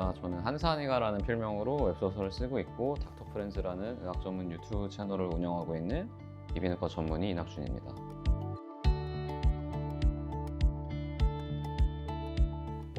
반갑습니다. 저는 한산이가라는 필명으로 웹소설을 쓰고 있고 닥터 프렌즈라는 의학 전문 유튜브 채널을 운영하고 있는 이비인후과 전문의 이낙준입니다.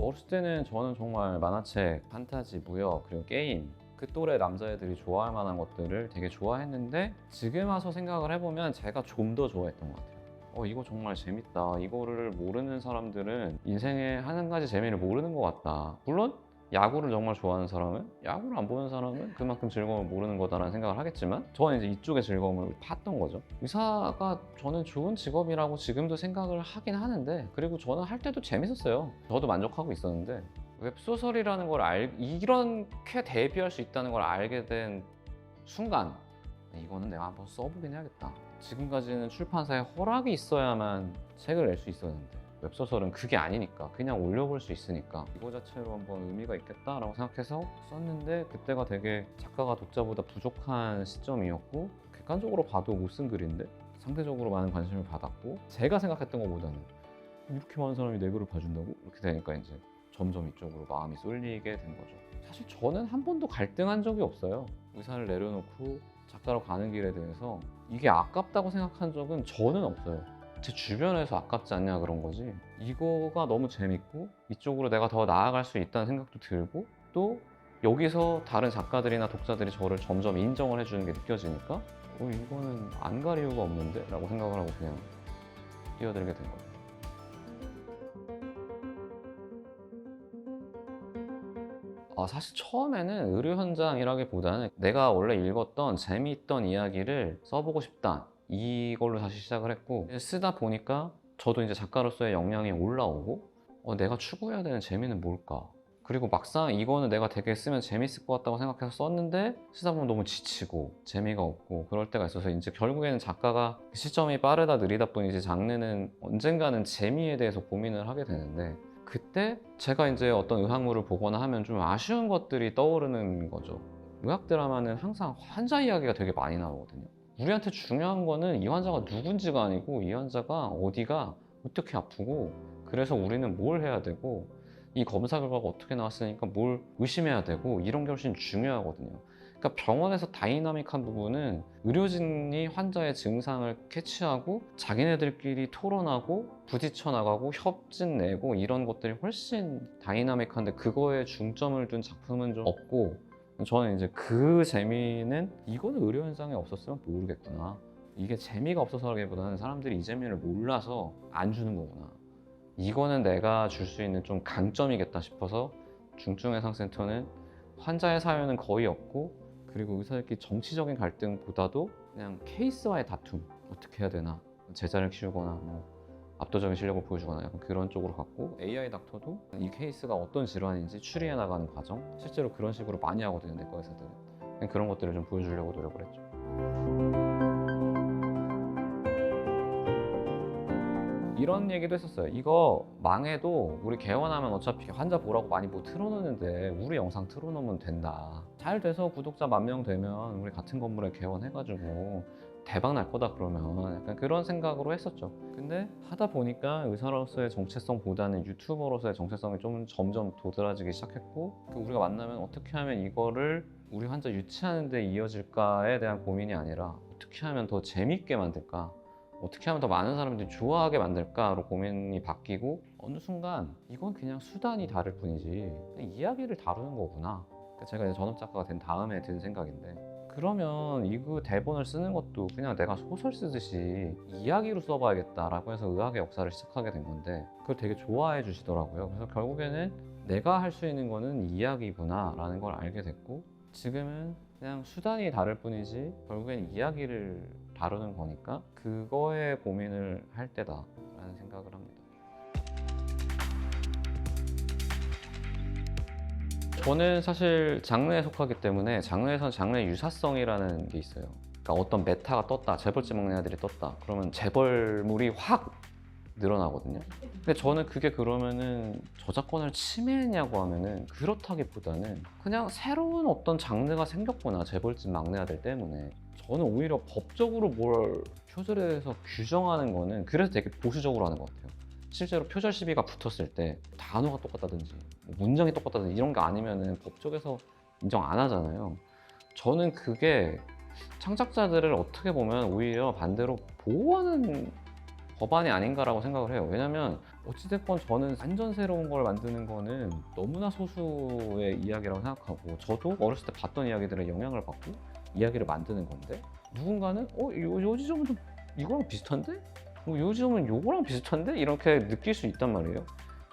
어렸을 때는 저는 정말 만화책, 판타지, 무협, 그리고 게임 그 또래 남자애들이 좋아할 만한 것들을 되게 좋아했는데 지금 와서 생각을 해보면 제가 좀 더 좋아했던 것 같아요. 이거 정말 재밌다. 이거를 모르는 사람들은 인생의 한 가지 재미를 모르는 것 같다. 물론 야구를 정말 좋아하는 사람은, 야구를 안 보는 사람은 그만큼 즐거움을 모르는 거다라는 생각을 하겠지만 저는 이제 이쪽의 즐거움을 팠던 거죠. 의사가 저는 좋은 직업이라고 지금도 생각을 하긴 하는데, 그리고 저는 할 때도 재밌었어요. 저도 만족하고 있었는데, 웹소설이라는 걸 이렇게 대비할 수 있다는 걸 알게 된 순간, 이거는 내가 한번 써보긴 해야겠다. 지금까지는 출판사의 허락이 있어야만 책을 낼 수 있었는데 웹소설은 그게 아니니까 그냥 올려볼 수 있으니까 이거 자체로 한번 의미가 있겠다라고 생각해서 썼는데, 그때가 되게 작가가 독자보다 부족한 시점이었고 객관적으로 봐도 못 쓴 글인데 상대적으로 많은 관심을 받았고, 제가 생각했던 것보다는 이렇게 많은 사람이 내 글을 봐준다고? 이렇게 되니까 이제 점점 이쪽으로 마음이 쏠리게 된 거죠. 사실 저는 한 번도 갈등한 적이 없어요. 의사를 내려놓고 작가로 가는 길에 대해서 이게 아깝다고 생각한 적은 저는 없어요. 제 주변에서 아깝지 않냐 그런 거지, 이거가 너무 재밌고 이쪽으로 내가 더 나아갈 수 있다는 생각도 들고, 또 여기서 다른 작가들이나 독자들이 저를 점점 인정을 해주는 게 느껴지니까 이거는 안 갈 이유가 없는데? 라고 생각을 하고 그냥 뛰어들게 된 거예요. 사실 처음에는 의료 현장이라기보다는 내가 원래 읽었던 재미있던 이야기를 써보고 싶다, 이걸로 다시 시작을 했고, 쓰다 보니까 저도 이제 작가로서의 역량이 올라오고 내가 추구해야 되는 재미는 뭘까? 그리고 막상 이거는 내가 되게 쓰면 재밌을 것 같다고 생각해서 썼는데 쓰다 보면 너무 지치고 재미가 없고 그럴 때가 있어서 이제 결국에는 작가가 시점이 빠르다 느리다 뿐이지 장르는 언젠가는 재미에 대해서 고민을 하게 되는데, 그때 제가 이제 어떤 의학물을 보거나 하면 좀 아쉬운 것들이 떠오르는 거죠. 의학 드라마는 항상 환자 이야기가 되게 많이 나오거든요. 우리한테 중요한 거는 이 환자가 누군지가 아니고 이 환자가 어디가 어떻게 아프고 그래서 우리는 뭘 해야 되고 이 검사 결과가 어떻게 나왔으니까 뭘 의심해야 되고, 이런 게 훨씬 중요하거든요. 그러니까 병원에서 다이나믹한 부분은 의료진이 환자의 증상을 캐치하고 자기네들끼리 토론하고 부딪혀 나가고 협진 내고 이런 것들이 훨씬 다이나믹한데, 그거에 중점을 둔 작품은 좀 없고, 저는 이제 그 재미는 이거는 의료 현장에 없었으면 모르겠구나, 이게 재미가 없어서라기보다는 사람들이 이 재미를 몰라서 안 주는 거구나, 이거는 내가 줄 수 있는 좀 강점이겠다 싶어서 중증외상센터는 환자의 사연은 거의 없고, 그리고 의사들끼리 정치적인 갈등보다도 그냥 케이스와의 다툼, 어떻게 해야 되나, 제자를 키우거나 뭐 압도적인 실력을 보여주거나 약간 그런 쪽으로 갔고, AI 닥터도 이 케이스가 어떤 질환인지 추리해 나가는 과정, 실제로 그런 식으로 많이 하거든요, 내과 의사들은. 그냥 그런 것들을 좀 보여주려고 노력을 했죠. 이런 얘기도 했었어요. 이거 망해도 우리 개원하면 어차피 환자 보라고 많이 뭐 틀어놓는데 우리 영상 틀어놓으면 된다. 잘 돼서 구독자 10,000명 되면 우리 같은 건물에 개원해가지고 대박 날 거다, 그러면 약간 그런 생각으로 했었죠. 근데 하다 보니까 의사로서의 정체성보다는 유튜버로서의 정체성이 좀 점점 도드라지기 시작했고, 우리가 만나면 어떻게 하면 이거를 우리 환자 유치하는 데 이어질까에 대한 고민이 아니라 어떻게 하면 더 재밌게 만들까, 어떻게 하면 더 많은 사람들이 좋아하게 만들까로 고민이 바뀌고, 어느 순간 이건 그냥 수단이 다를 뿐이지 그냥 이야기를 다루는 거구나. 제가 이제 전업 작가가 된 다음에 든 생각인데, 그러면 이거 대본을 쓰는 것도 그냥 내가 소설 쓰듯이 이야기로 써봐야겠다라고 해서 의학의 역사를 시작하게 된 건데, 그걸 되게 좋아해 주시더라고요. 그래서 결국에는 내가 할 수 있는 거는 이야기구나 라는 걸 알게 됐고, 지금은 그냥 수단이 다를 뿐이지 결국엔 이야기를 다루는 거니까 그거에 고민을 할 때다 라는 생각을 합니다. 저는 사실 장르에 속하기 때문에 장르에서는 장르의 유사성이라는 게 있어요. 그러니까 어떤 메타가 떴다, 재벌집 막내 아들이 떴다, 그러면 재벌물이 확 늘어나거든요. 근데 저는 그게 그러면은 저작권을 침해했냐고 하면은 그렇다기보다는 그냥 새로운 어떤 장르가 생겼구나, 재벌집 막내 아들 때문에. 저는 오히려 법적으로 뭘 표절해서 규정하는 거는 그래서 되게 보수적으로 하는 것 같아요. 실제로 표절 시비가 붙었을 때 단어가 똑같다든지 문장이 똑같다든 이런 게 아니면은 법적에서 인정 안 하잖아요. 저는 그게 창작자들을 어떻게 보면 오히려 반대로 보호하는 법안이 아닌가라고 생각을 해요. 왜냐면 어찌됐건 저는 완전 새로운 걸 만드는 거는 너무나 소수의 이야기라고 생각하고, 저도 어렸을 때 봤던 이야기들의 영향을 받고 이야기를 만드는 건데, 누군가는 요 지점은 좀 이거랑 비슷한데? 요 지점은 요거랑 비슷한데? 이렇게 느낄 수 있단 말이에요.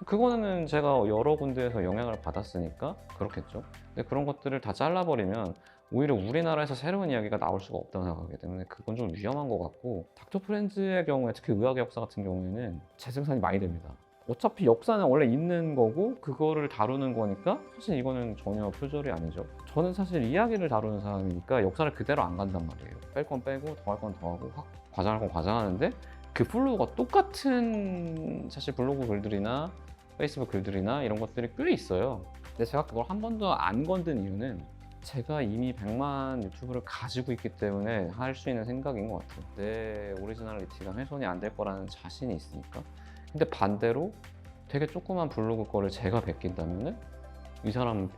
그거는 제가 여러 군데에서 영향을 받았으니까 그렇겠죠. 근데 그런 것들을 다 잘라버리면 오히려 우리나라에서 새로운 이야기가 나올 수가 없다고 생각하기 때문에 그건 좀 위험한 것 같고, 닥터 프렌즈의 경우에 특히 의학의 역사 같은 경우에는 재생산이 많이 됩니다. 어차피 역사는 원래 있는 거고 그거를 다루는 거니까 사실 이거는 전혀 표절이 아니죠. 저는 사실 이야기를 다루는 사람이니까 역사를 그대로 안 간단 말이에요. 뺄 건 빼고 더 할 건 더 하고 과장할 건 과장하는데, 그 플로우가 똑같은 사실 블로그 글들이나 페이스북 글들이나 이런 것들이 꽤 있어요. 근데 제가 그걸 한 번도 안 건든 이유는 제가 이미 100만 유튜브를 가지고 있기 때문에 할 수 있는 생각인 것 같아요. 내 오리지널리티가 훼손이 안 될 거라는 자신이 있으니까. 근데 반대로 되게 조그만 블로그 거를 제가 베낀다면은 이 사람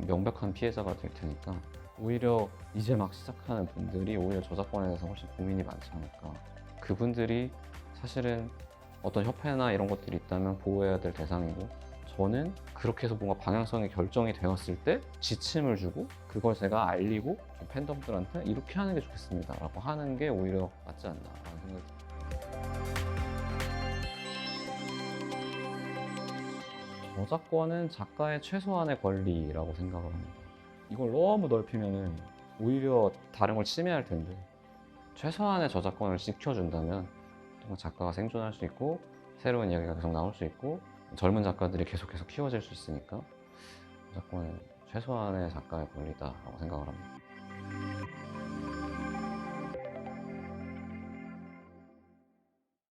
명백한 피해자가 될 테니까, 오히려 이제 막 시작하는 분들이 오히려 저작권에 대해서 훨씬 고민이 많지 않을까. 그분들이 사실은 어떤 협회나 이런 것들이 있다면 보호해야 될 대상이고, 저는 그렇게 해서 뭔가 방향성이 결정이 되었을 때 지침을 주고 그걸 제가 알리고 좀 팬덤들한테 이렇게 하는 게 좋겠습니다 라고 하는 게 오히려 맞지 않나 라는 생각이 듭니다. 저작권은 작가의 최소한의 권리라고 생각을 합니다. 이걸 너무 넓히면 오히려 다른 걸 침해할 텐데, 최소한의 저작권을 지켜준다면 정말 작가가 생존할 수 있고 새로운 이야기가 계속 나올 수 있고 젊은 작가들이 계속해서 키워질 수 있으니까 저작권은 최소한의 작가의 권리다라고 생각을 합니다.